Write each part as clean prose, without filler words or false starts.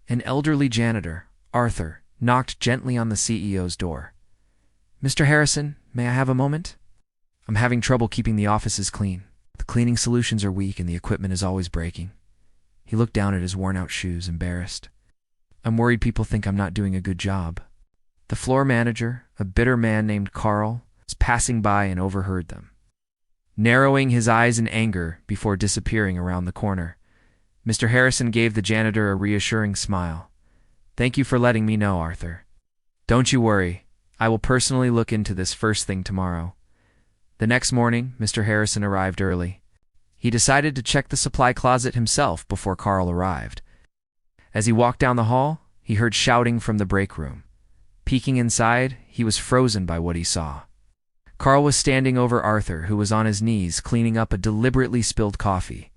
An elderly janitor, Arthur, knocked gently on the CEO's door. "Mr. Harrison, may I have a moment? I'm having trouble keeping the offices clean. The cleaning solutions are weak and the equipment is always breaking." He looked down at his worn-out shoes, embarrassed. "I'm worried people think I'm not doing a good job." The floor manager, a bitter man named Carl, was passing by and overheard them. Narrowing his eyes in anger before disappearing around the corner, Mr. Harrison gave the janitor a reassuring smile. "Thank you for letting me know, Arthur. Don't you worry. I will personally look into this first thing tomorrow." The next morning, Mr. Harrison arrived early. He decided to check the supply closet himself before Carl arrived. As he walked down the hall, he heard shouting from the break room. Peeking inside, he was frozen by what he saw. Carl was standing over Arthur, who was on his knees cleaning up a deliberately spilled coffee.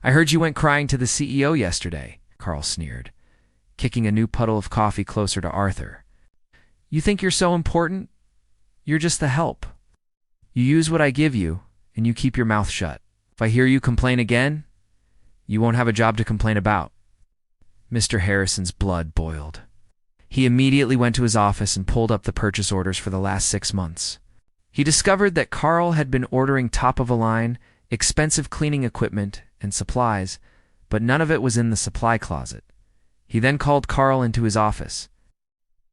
"I heard you went crying to the CEO yesterday," Carl sneered, kicking a new puddle of coffee closer to Arthur. "You think you're so important? You're just the help. You use what I give you, and you keep your mouth shut. If I hear you complain again, you won't have a job to complain about." Mr. Harrison's blood boiled. He immediately went to his office and pulled up the purchase orders for the last 6 months. He discovered that Carl had been ordering top-of-the-line, expensive cleaning equipment and supplies, but none of it was in the supply closet. He then called Carl into his office.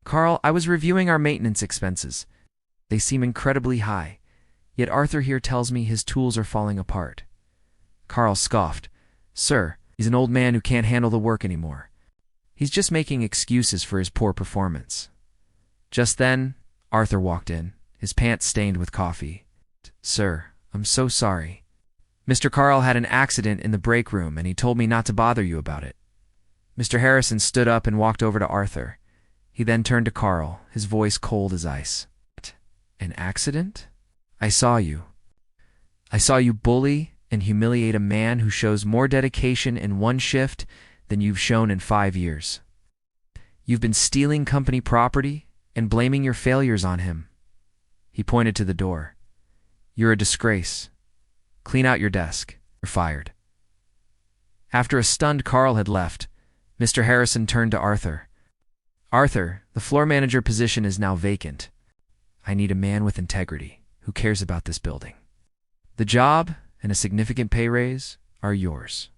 "Carl, I was reviewing our maintenance expenses. They seem incredibly high, yet Arthur here tells me his tools are falling apart." Carl scoffed. "Sir, he's an old man who can't handle the work anymore. He's just making excuses for his poor performance." Just then, Arthur walked in, his pants stained with coffee. "Sir, I'm so sorry. Mr. Carl had an accident in the break room and he told me not to bother you about it." Mr. Harrison stood up and walked over to Arthur. He then turned to Carl, his voice cold as ice. "An accident? I saw you. I saw you bully and humiliate a man who shows more dedication in one shift than you've shown in 5 years. You've been stealing company property and blaming your failures on him." He pointed to the door. "You're a disgrace. Clean out your desk. You're fired." After a stunned Carl had left, Mr. Harrison turned to Arthur. "Arthur, the floor manager position is now vacant. I need a man with integrity who cares about this building. The job and a significant pay raise are yours."